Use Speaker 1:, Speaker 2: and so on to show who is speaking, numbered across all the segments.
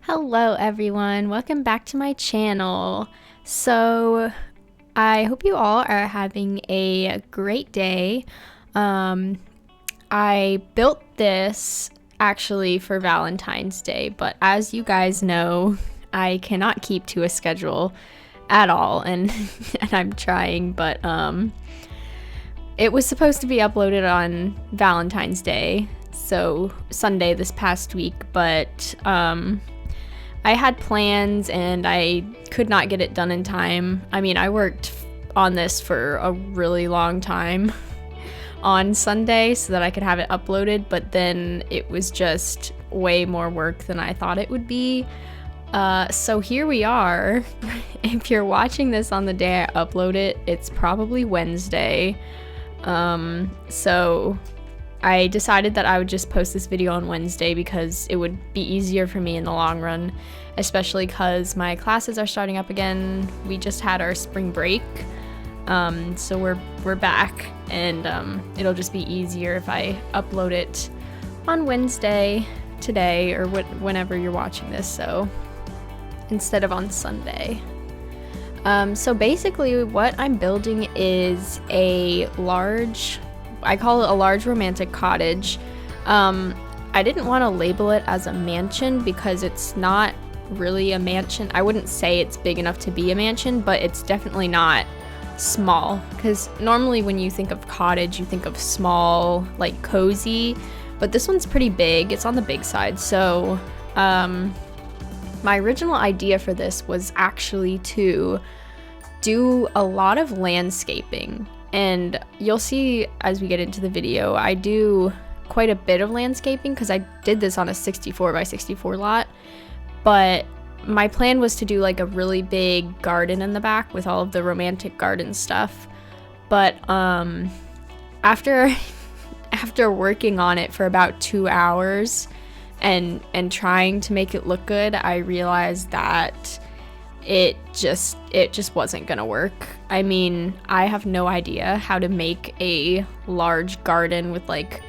Speaker 1: Hello everyone, welcome back to my channel. So I hope you all are having a great day. I built this actually for Valentine's Day, but as you guys know, I cannot keep to a schedule at all, and I'm trying, but it was supposed to be uploaded on Valentine's Day, so Sunday this past week, but I had plans and I could not get it done in time. I mean, I worked on this for a really long time on Sunday so that I could have it uploaded, but then it was just way more work than I thought it would be. So here we are. If you're watching this on the day I upload it, it's probably Wednesday. So I decided that I would just post this video on Wednesday because it would be easier for me in the long run, especially because my classes are starting up again. We just had our spring break, so we're back, and it'll just be easier if I upload it on Wednesday today or whenever you're watching this, so instead of on Sunday. So basically what I'm building is a large, I call it a large romantic cottage. I didn't want to label it as a mansion because it's not really a mansion. I wouldn't say it's big enough to be a mansion, but it's definitely not small, because normally when you think of cottage you think of small, like cozy, but this one's pretty big. It's on the big side. So my original idea for this was actually to do a lot of landscaping, and you'll see as we get into the video I do quite a bit of landscaping because I did this on a 64 by 64 lot, but my plan was to do like a really big garden in the back with all of the romantic garden stuff. But after working on it for about 2 hours and trying to make it look good, I realized that it just wasn't gonna work. I mean, I have no idea how to make a large garden with, like,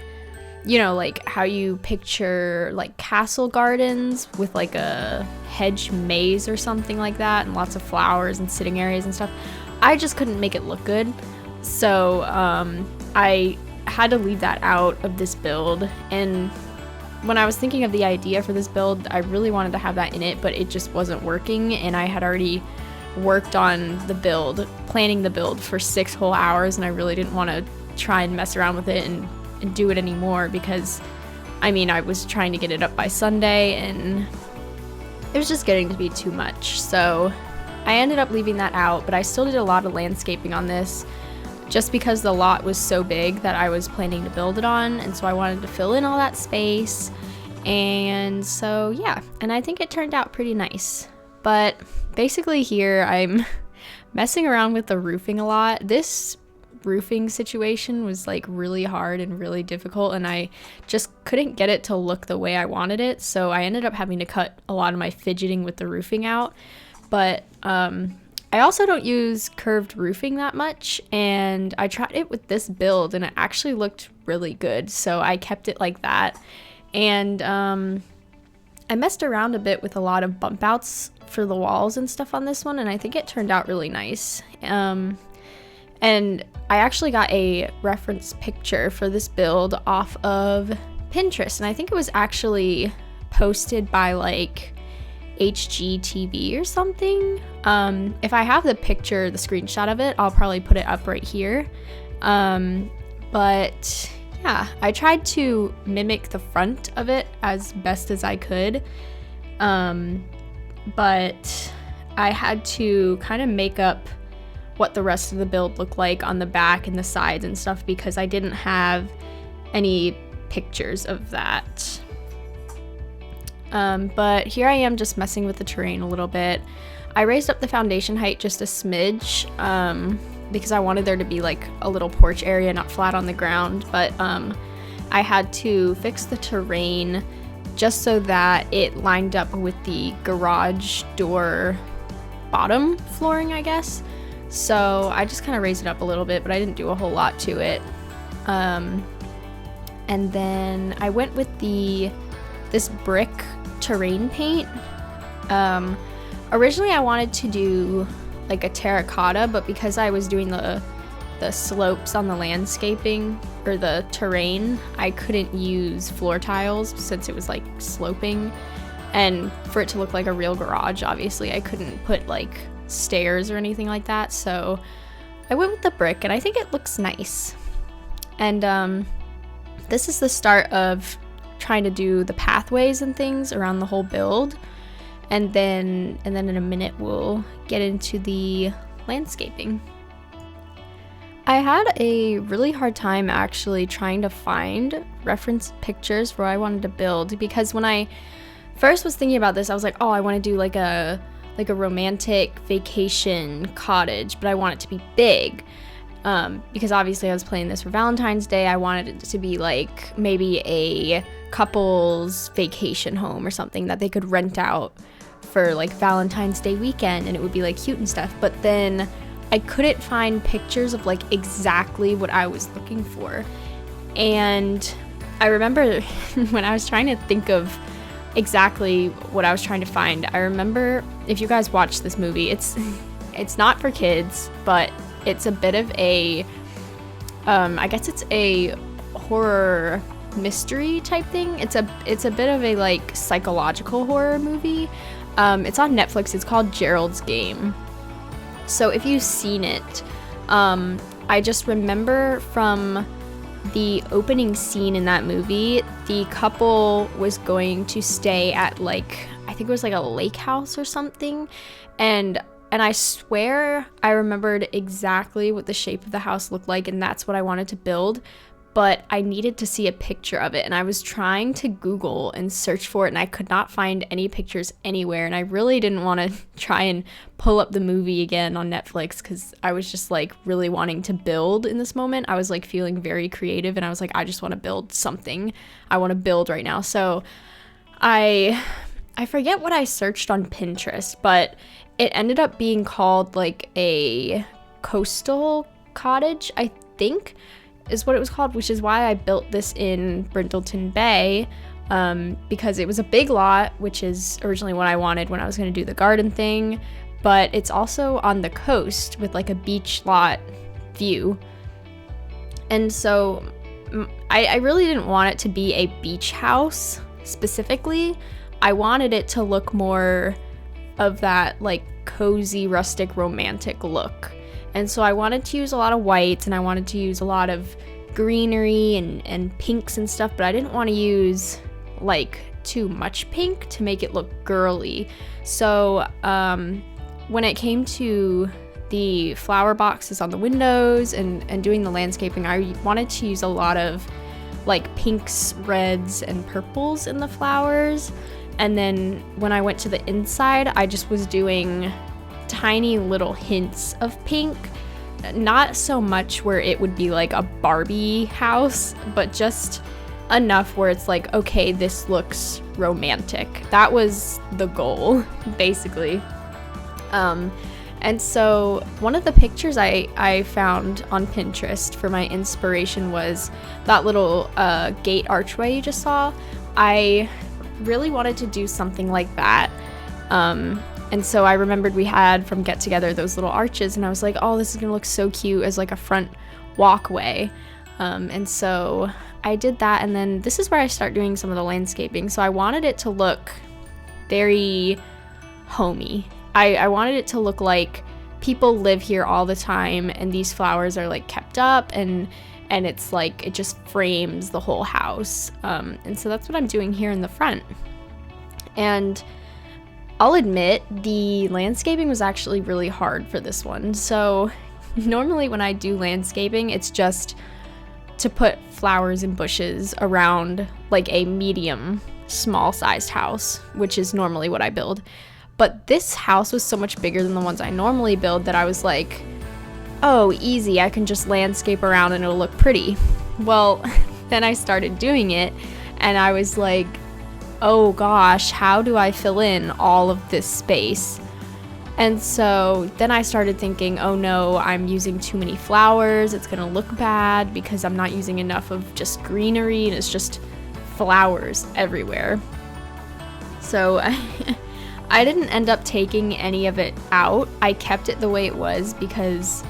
Speaker 1: you know, like how you picture like castle gardens with like a hedge maze or something like that, and lots of flowers and sitting areas and stuff. I just couldn't make it look good, so I had to leave that out of this build. And when I was thinking of the idea for this build, I really wanted to have that in it, but it just wasn't working, and I had already worked on the build, planning the build for 6 whole hours, and I really didn't want to try and mess around with it and do it anymore, because I mean, I was trying to get it up by Sunday and it was just getting to be too much. So I ended up leaving that out, but I still did a lot of landscaping on this just because the lot was so big that I was planning to build it on, and so I wanted to fill in all that space. And so yeah, and I think it turned out pretty nice. But basically here I'm messing around with the roofing a lot. This roofing situation was like really hard and really difficult, and I just couldn't get it to look the way I wanted it, so I ended up having to cut a lot of my fidgeting with the roofing out. But I also don't use curved roofing that much, and I tried it with this build and it actually looked really good, so I kept it like that. And I messed around a bit with a lot of bump outs for the walls and stuff on this one, and I think it turned out really nice. And I actually got a reference picture for this build off of Pinterest, and I think it was actually posted by like HGTV or something. If I have the picture, the screenshot of it, I'll probably put it up right here. But yeah, I tried to mimic the front of it as best as I could, but I had to kind of make up what the rest of the build looked like on the back and the sides and stuff because I didn't have any pictures of that. But here I am just messing with the terrain a little bit. I raised up the foundation height just a smidge because I wanted there to be like a little porch area, not flat on the ground, but I had to fix the terrain just so that it lined up with the garage door bottom flooring, I guess. So I just kind of raised it up a little bit, but I didn't do a whole lot to it. And then I went with this brick terrain paint. Originally I wanted to do like a terracotta, but because I was doing the slopes on the landscaping or the terrain, I couldn't use floor tiles since it was like sloping, and for it to look like a real garage, obviously I couldn't put like stairs or anything like that, so I went with the brick, and I think it looks nice. And this is the start of trying to do the pathways and things around the whole build, and then in a minute we'll get into the landscaping. I had a really hard time actually trying to find reference pictures for what I wanted to build, because when I first was thinking about this, I was like, oh, I want to do like a romantic vacation cottage, but I want it to be big. Because obviously I was planning this for Valentine's Day. I wanted it to be like maybe a couple's vacation home or something that they could rent out for like Valentine's Day weekend, and it would be like cute and stuff. But then I couldn't find pictures of like exactly what I was looking for. And I remember when I was trying to think of exactly what I was trying to find, I remember, if you guys watch this movie, it's not for kids, but it's a bit of a, I guess it's a horror mystery type thing. It's a bit of a like psychological horror movie. It's on Netflix. It's called Gerald's Game. So if you've seen it, I just remember from the opening scene in that movie, the couple was going to stay at like, I think it was like a lake house or something, and I swear I remembered exactly what the shape of the house looked like, and that's what I wanted to build, but I needed to see a picture of it, and I was trying to Google and search for it, and I could not find any pictures anywhere, and I really didn't want to try and pull up the movie again on Netflix, because I was just like really wanting to build in this moment. I was like feeling very creative, and I was like, I just want to build something. I want to build right now. So I forget what I searched on Pinterest, but it ended up being called like a coastal cottage, I think is what it was called, which is why I built this in Brindleton Bay, because it was a big lot, which is originally what I wanted when I was going to do the garden thing, but it's also on the coast with like a beach lot view. And so I really didn't want it to be a beach house specifically. I wanted it to look more of that like cozy, rustic, romantic look. And so I wanted to use a lot of whites, and I wanted to use a lot of greenery and pinks and stuff, but I didn't want to use like too much pink to make it look girly. So when it came to the flower boxes on the windows and doing the landscaping, I wanted to use a lot of like pinks, reds, and purples in the flowers. And then when I went to the inside, I just was doing tiny little hints of pink, not so much where it would be like a Barbie house, but just enough where it's like, okay, this looks romantic. That was the goal, basically. And so one of the pictures I found on Pinterest for my inspiration was that little gate archway you just saw. I really wanted to do something like that. And so I remembered we had from Get Together those little arches, and I was like, oh, this is gonna look so cute as like a front walkway. And so I did that, and then this is where I start doing some of the landscaping. So I wanted it to look very homey. I wanted it to look like people live here all the time, and these flowers are like kept up, and it's like it just frames the whole house. And so that's what I'm doing here in the front. And I'll admit, the landscaping was actually really hard for this one. So normally when I do landscaping, it's just to put flowers and bushes around like a medium small sized house, which is normally what I build. But this house was so much bigger than the ones I normally build that I was like, oh, easy, I can just landscape around and it'll look pretty. Well, then I started doing it, and I was like, oh gosh, how do I fill in all of this space? And so then I started thinking, oh no, I'm using too many flowers. It's gonna look bad because I'm not using enough of just greenery and it's just flowers everywhere. So I didn't end up taking any of it out. I kept it the way it was because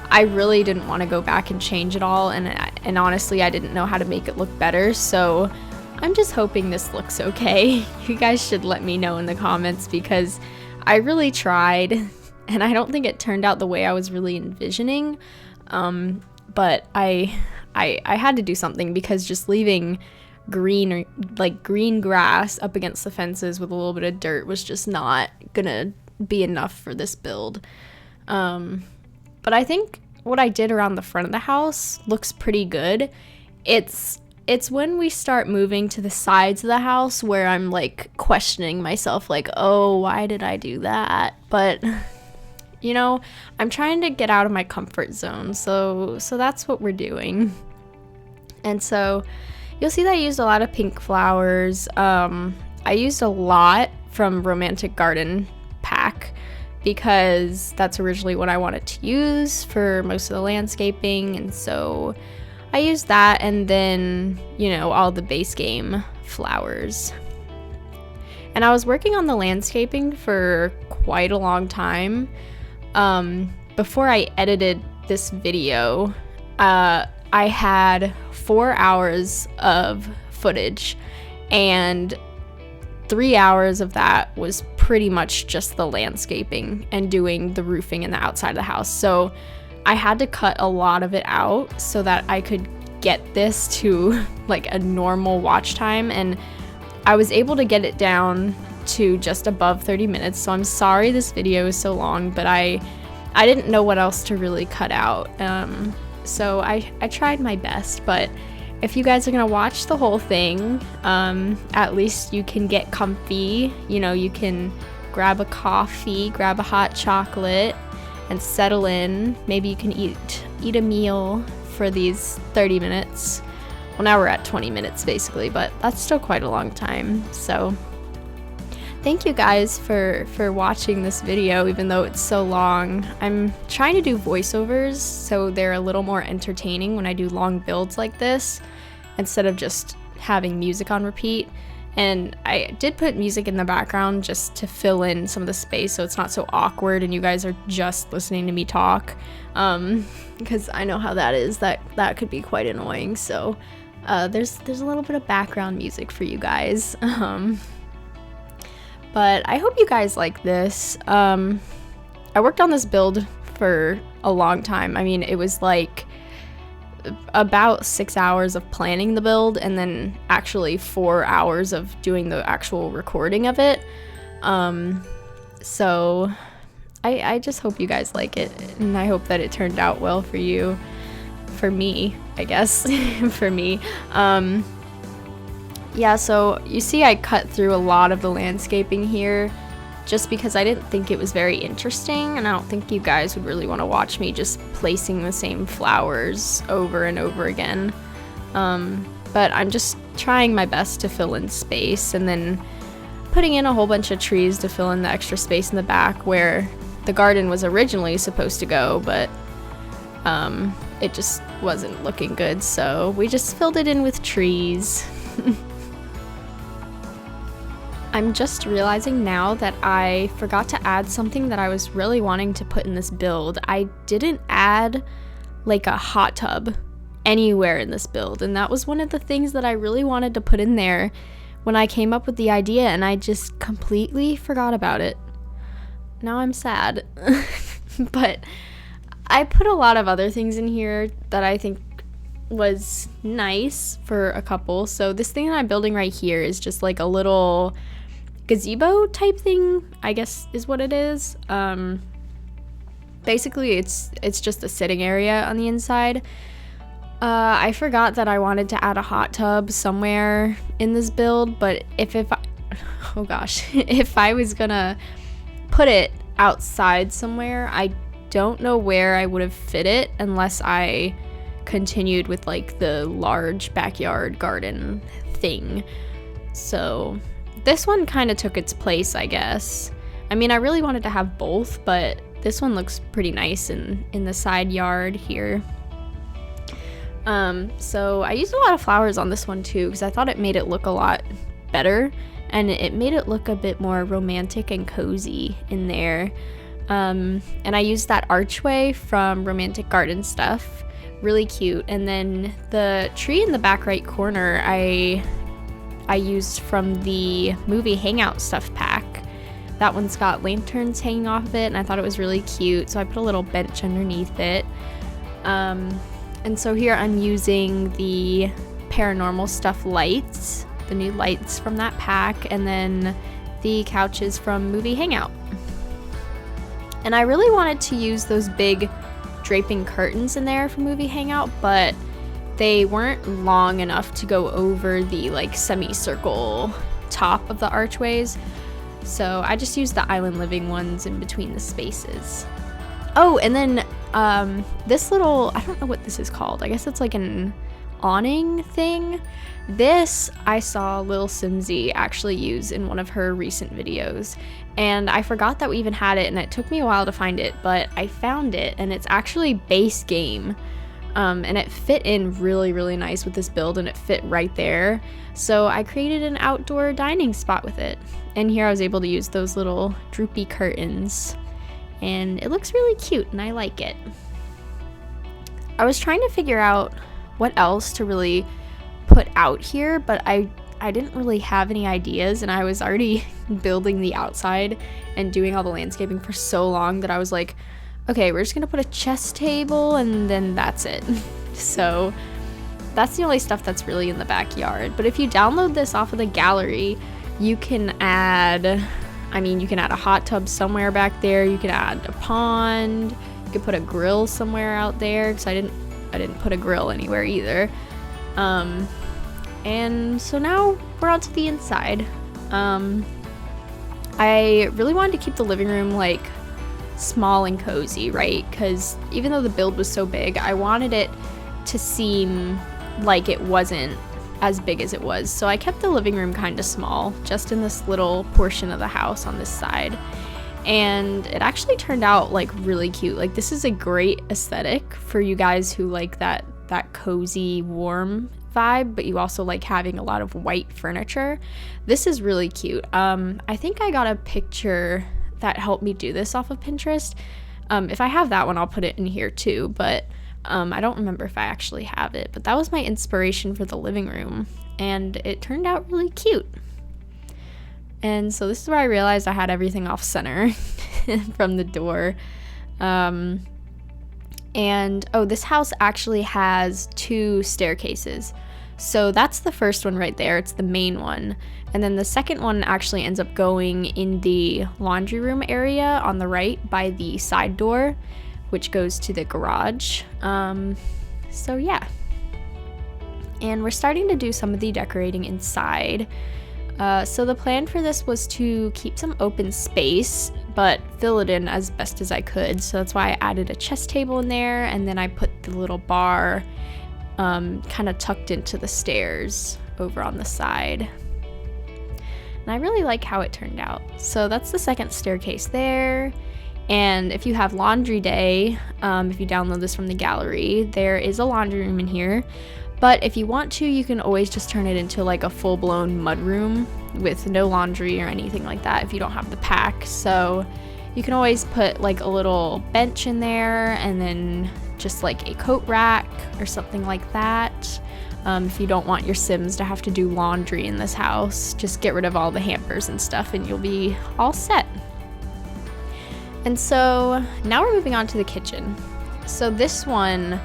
Speaker 1: I really didn't want to go back and change it all, and honestly I didn't know how to make it look better, so I'm just hoping this looks okay. You guys should let me know in the comments because I really tried and I don't think it turned out the way I was really envisioning, but I had to do something because just leaving green grass up against the fences with a little bit of dirt was just not gonna be enough for this build. But I think what I did around the front of the house looks pretty good. It's when we start moving to the sides of the house where I'm like questioning myself, like, oh, why did I do that? But you know, I'm trying to get out of my comfort zone, so that's what we're doing. And so you'll see that I used a lot of pink flowers. I used a lot from Romantic Garden pack because that's originally what I wanted to use for most of the landscaping, and so I used that, and then, you know, all the base game flowers. And I was working on the landscaping for quite a long time. Before I edited this video, I had 4 hours of footage, and 3 hours of that was pretty much just the landscaping and doing the roofing and the outside of the house. So I had to cut a lot of it out so that I could get this to like a normal watch time, and I was able to get it down to just above 30 minutes. So I'm sorry this video is so long, but I didn't know what else to really cut out. So I tried my best, but if you guys are gonna watch the whole thing, at least you can get comfy. You know, you can grab a coffee, grab a hot chocolate, and settle in. Maybe you can eat a meal for these 30 minutes. Well, now we're at 20 minutes basically, but that's still quite a long time. So thank you guys for watching this video, even though it's so long. I'm trying to do voiceovers so they're a little more entertaining when I do long builds like this, instead of just having music on repeat. And I did put music in the background just to fill in some of the space so it's not so awkward and you guys are just listening to me talk, because I know how that is. That could be quite annoying. So there's a little bit of background music for you guys. But I hope you guys like this. I worked on this build for a long time. I mean, it was like about 6 hours of planning the build and then actually 4 hours of doing the actual recording of it. So I just hope you guys like it, and I hope that it turned out well for you. For me, I guess. For me. Yeah, so you see I cut through a lot of the landscaping here just because I didn't think it was very interesting, and I don't think you guys would really want to watch me just placing the same flowers over and over again. But I'm just trying my best to fill in space, and then putting in a whole bunch of trees to fill in the extra space in the back where the garden was originally supposed to go, but it just wasn't looking good, so we just filled it in with trees. I'm just realizing now that I forgot to add something that I was really wanting to put in this build. I didn't add like a hot tub anywhere in this build, and that was one of the things that I really wanted to put in there when I came up with the idea, and I just completely forgot about it. Now I'm sad. But I put a lot of other things in here that I think was nice for a couple. So this thing that I'm building right here is just like a little gazebo type thing, I guess is what it is. Basically it's just a sitting area on the inside. I forgot that I wanted to add a hot tub somewhere in this build, but if oh gosh, if I was gonna put it outside somewhere, I don't know where I would have fit it unless I continued with like the large backyard garden thing. So this one kind of took its place, I guess. I mean, I really wanted to have both, but this one looks pretty nice in the side yard here. So I used a lot of flowers on this one too, because I thought it made it look a lot better, and it made it look a bit more romantic and cozy in there. And I used that archway from Romantic Garden Stuff, really cute. And then the tree in the back right corner I used from the movie Hangout Stuff pack. That one's got lanterns hanging off of it, and I thought it was really cute, so I put a little bench underneath it. And so here I'm using the Paranormal Stuff lights, the new lights from that pack, and then the couches from movie Hangout. And I really wanted to use those big draping curtains in there from movie Hangout, but they weren't long enough to go over the like semicircle top of the archways. So I just used the island living ones in between the spaces. Oh, and then this little, I don't know what this is called. I guess it's like an awning thing. This I saw Lil Simsy actually use in one of her recent videos, and I forgot that we even had it, and it took me a while to find it, but I found it, and it's actually base game. And it fit in really, really nice with this build, and it fit right there. So I created an outdoor dining spot with it. And here I was able to use those little droopy curtains. And it looks really cute, and I like it. I was trying to figure out what else to really put out here, but I didn't really have any ideas, and I was already building the outside and doing all the landscaping for so long that I was like, okay, we're just gonna put a chess table and then that's it. So that's the only stuff that's really in the backyard. But if you download this off of the gallery, you can add, you can add a hot tub somewhere back there, you can add a pond, you could put a grill somewhere out there, because I didn't put a grill anywhere either. And so now we're on to the inside. I really wanted to keep the living room like small and cozy, right? Because even though the build was so big, I wanted it to seem like it wasn't as big as it was. So I kept the living room kind of small, just in this little portion of the house on this side. And it actually turned out like really cute. Like, this is a great aesthetic for you guys who like that cozy, warm vibe, but you also like having a lot of white furniture. This is really cute. I think I got a picture that helped me do this off of Pinterest. If I have that one, I'll put it in here too, but I don't remember if I actually have it. But that was my inspiration for the living room, and it turned out really cute. And so this is where I realized I had everything off center from the door. And oh, this house actually has 2 staircases. So that's the first one right there. It's the main one. And then the second one actually ends up going in the laundry room area on the right by the side door, which goes to the garage. So yeah. And we're starting to do some of the decorating inside. So the plan for this was to keep some open space, but fill it in as best as I could. So that's why I added a chess table in there, and then I put the little bar kind of tucked into the stairs over on the side. And I really like how it turned out. So that's the second staircase there. And if you have laundry day, if you download this from the gallery, there is a laundry room in here. But if you want to, you can always just turn it into like a full-blown mud room with no laundry or anything like that if you don't have the pack. So you can always put like a little bench in there, and then just like a coat rack or something like that. If you don't want your Sims to have to do laundry in this house, just get rid of all the hampers and stuff and you'll be all set. And so now we're moving on to the kitchen. So this one,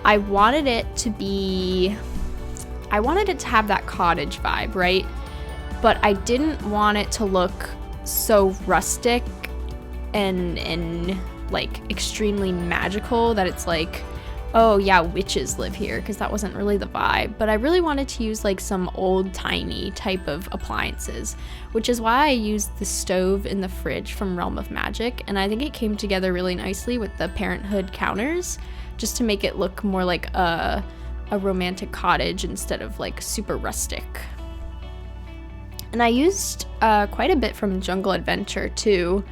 Speaker 1: I wanted it to have that cottage vibe, right? But I didn't want it to look so rustic and like extremely magical that it's like, oh yeah, witches live here, because that wasn't really the vibe. But I really wanted to use like some old-timey type of appliances, which is why I used the stove in the fridge from Realm of Magic, and I think it came together really nicely with the Parenthood counters, just to make it look more like a romantic cottage instead of like super rustic. And I used quite a bit from Jungle Adventure too,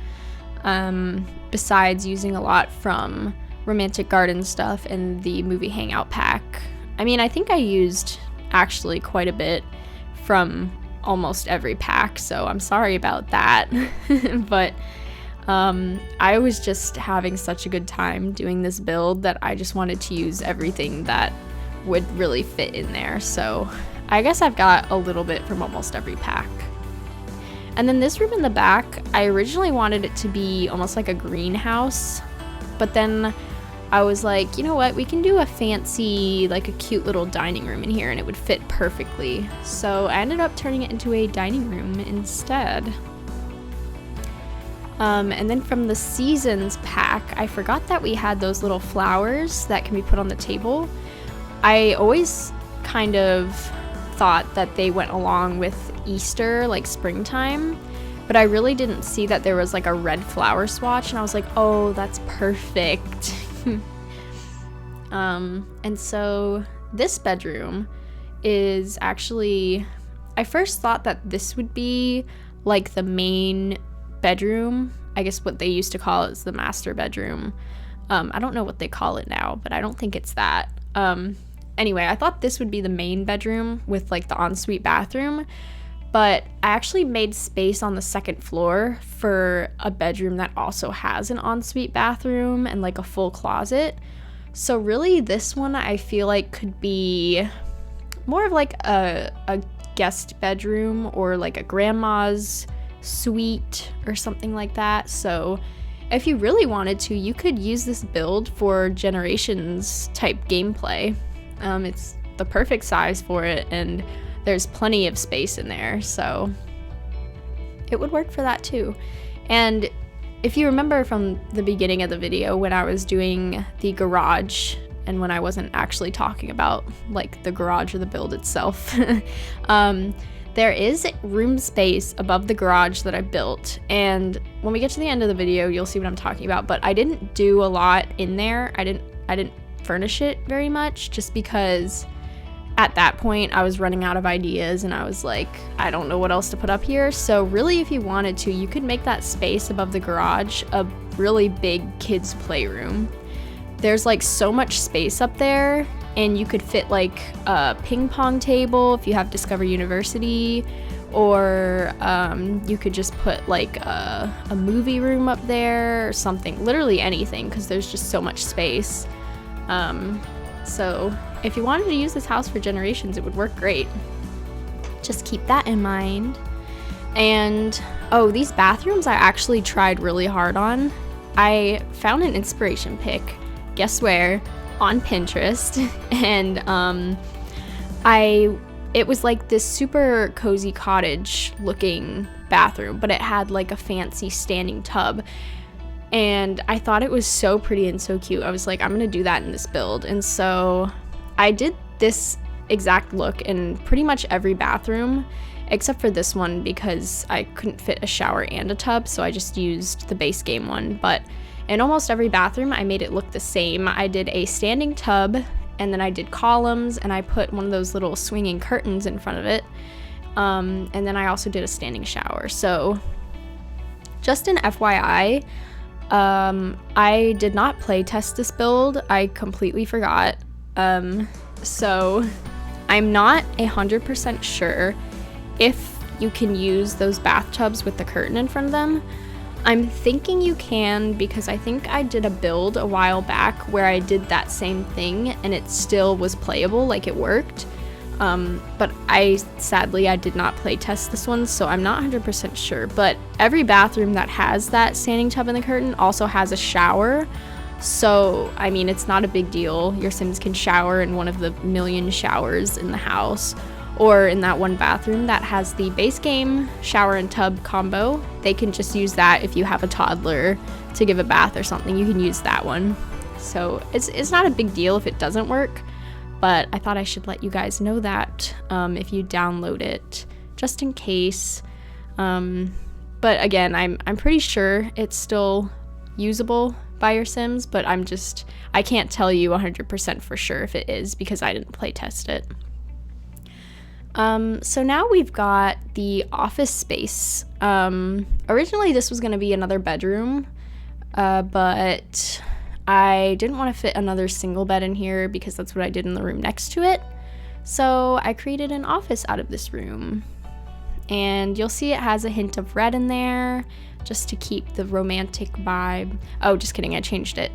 Speaker 1: besides using a lot from Romantic Garden stuff and the movie Hangout pack. I mean, I think I used actually quite a bit from almost every pack, so I'm sorry about that. But I was just having such a good time doing this build that I just wanted to use everything that would really fit in there. So I guess I've got a little bit from almost every pack. And then this room in the back, I originally wanted it to be almost like a greenhouse, but then I was like, you know what, we can do a fancy, like a cute little dining room in here and it would fit perfectly. So I ended up turning it into a dining room instead. And then from the Seasons pack, I forgot that we had those little flowers that can be put on the table. I always kind of thought that they went along with Easter, like springtime, but I really didn't see that there was like a red flower swatch, and I was like, oh, that's perfect. And so this bedroom is actually, I first thought that this would be like the main bedroom. I guess what they used to call it is the master bedroom. I don't know what they call it now, but I don't think it's that. Anyway, I thought this would be the main bedroom with like the ensuite bathroom, but I actually made space on the second floor for a bedroom that also has an ensuite bathroom and like a full closet. So really this one I feel like could be more of like a guest bedroom or like a grandma's suite or something like that. So if you really wanted to, you could use this build for Generations type gameplay. It's the perfect size for it, and there's plenty of space in there, so it would work for that too. And if you remember from the beginning of the video when I was doing the garage and when I wasn't actually talking about like the garage or the build itself, there is room space above the garage that I built, and when we get to the end of the video you'll see what I'm talking about, but I didn't do a lot in there. I didn't furnish it very much, just because at that point I was running out of ideas and I was like, I don't know what else to put up here. So really, if you wanted to, you could make that space above the garage a really big kids playroom. There's like so much space up there, and you could fit like a ping pong table if you have Discover University, or you could just put like a movie room up there or something, literally anything, because there's just so much space. So if you wanted to use this house for Generations, it would work great. Just keep that in mind. And oh, these bathrooms I actually tried really hard on. I found an inspiration pic, guess where? On Pinterest. And it was like this super cozy cottage looking bathroom, but it had like a fancy standing tub. And I thought it was so pretty and so cute. I was like, I'm gonna do that in this build. And so I did this exact look in pretty much every bathroom, except for this one because I couldn't fit a shower and a tub, so I just used the base game one. But in almost every bathroom, I made it look the same. I did a standing tub, and then I did columns, and I put one of those little swinging curtains in front of it. And then I also did a standing shower. So just an FYI, I did not play test this build. I completely forgot. So I'm not 100% sure if you can use those bathtubs with the curtain in front of them. I'm thinking you can, because I think I did a build a while back where I did that same thing and it still was playable, like it worked. But sadly I did not play test this one, so I'm not 100% sure. But every bathroom that has that standing tub and the curtain also has a shower. So, I mean, it's not a big deal. Your Sims can shower in one of the million showers in the house, or in that one bathroom that has the base game shower and tub combo. They can just use that if you have a toddler to give a bath or something. You can use that one. So it's not a big deal if it doesn't work, but I thought I should let you guys know that if you download it, just in case. But again, I'm pretty sure it's still usable by your Sims, but I can't tell you 100% for sure if it is, because I didn't play test it. So now we've got the office space. Originally this was going to be another bedroom, but I didn't want to fit another single bed in here because that's what I did in the room next to it. So I created an office out of this room. And you'll see it has a hint of red in there just to keep the romantic vibe. Oh, just kidding, I changed it.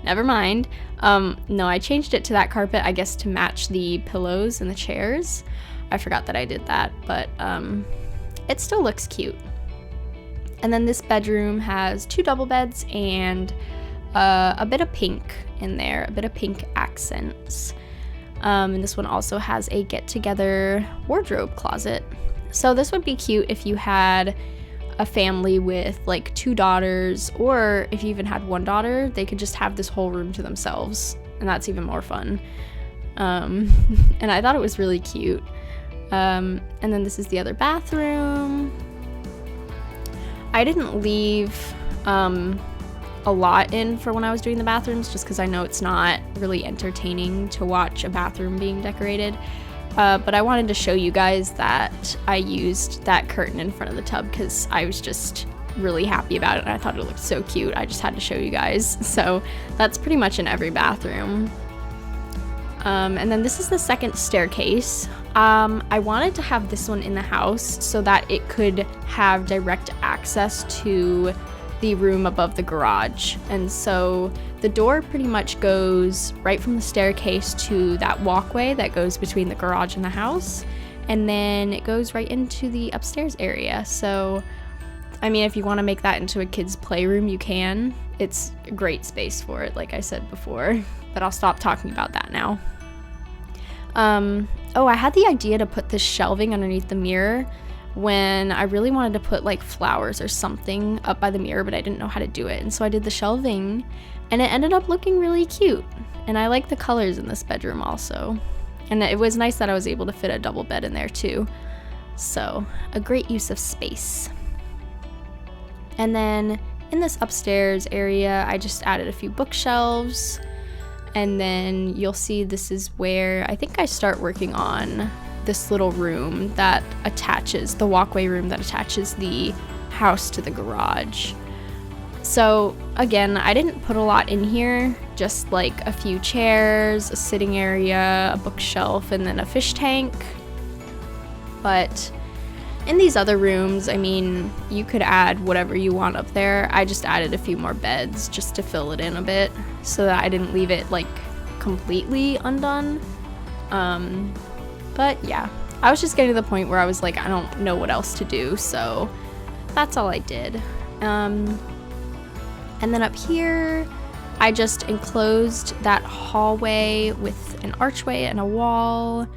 Speaker 1: Never mind. No, I changed it to that carpet, I guess, to match the pillows and the chairs. I forgot that I did that, but it still looks cute. And then this bedroom has 2 double beds and a bit of pink in there, a bit of pink accents. And this one also has a get-together wardrobe closet. So this would be cute if you had a family with like 2 daughters, or if you even had 1 daughter, they could just have this whole room to themselves, and that's even more fun. And I thought it was really cute. And then this is the other bathroom. I didn't leave a lot in for when I was doing the bathrooms, just because I know it's not really entertaining to watch a bathroom being decorated. But I wanted to show you guys that I used that curtain in front of the tub because I was just really happy about it and I thought it looked so cute. I just had to show you guys. So that's pretty much in every bathroom. And then this is the second staircase. I wanted to have this one in the house so that it could have direct access to the room above the garage. And so the door pretty much goes right from the staircase to that walkway that goes between the garage and the house, and then it goes right into the upstairs area. So I mean, if you want to make that into a kid's playroom, you can. It's a great space for it, like I said before, but I'll stop talking about that now. Oh, I had the idea to put this shelving underneath the mirror when I really wanted to put like flowers or something up by the mirror, but I didn't know how to do it. And so I did the shelving and it ended up looking really cute. And I like the colors in this bedroom also. And it was nice that I was able to fit a double bed in there too. So a great use of space. And then in this upstairs area, I just added a few bookshelves. And then you'll see this is where I think I start working on this little room that attaches, the walkway room that attaches the house to the garage. So again, I didn't put a lot in here, just like a few chairs, a sitting area, a bookshelf, and then a fish tank. But in these other rooms, I mean, you could add whatever you want up there. I just added a few more beds just to fill it in a bit so that I didn't leave it like completely undone. But yeah, I was just getting to the point where I was like, I don't know what else to do, so that's all I did. And then up here, I just enclosed that hallway with an archway and a wall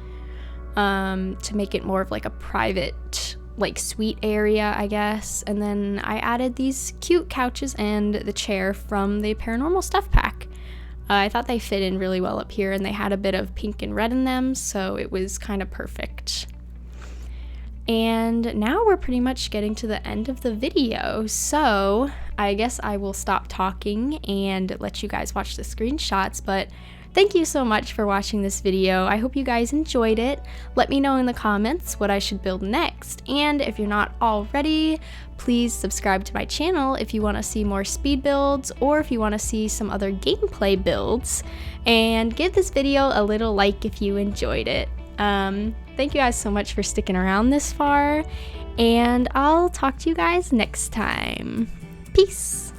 Speaker 1: to make it more of like a private, like suite area, I guess. And then I added these cute couches and the chair from the Paranormal Stuff Pack. I thought they fit in really well up here, and they had a bit of pink and red in them, so it was kind of perfect. And now we're pretty much getting to the end of the video, so I guess I will stop talking and let you guys watch the screenshots. But thank you so much for watching this video. I hope you guys enjoyed it. Let me know in the comments what I should build next, and if you're not already, please subscribe to my channel if you want to see more speed builds, or if you want to see some other gameplay builds, and give this video a little like if you enjoyed it. Thank you guys so much for sticking around this far, and I'll talk to you guys next time. Peace!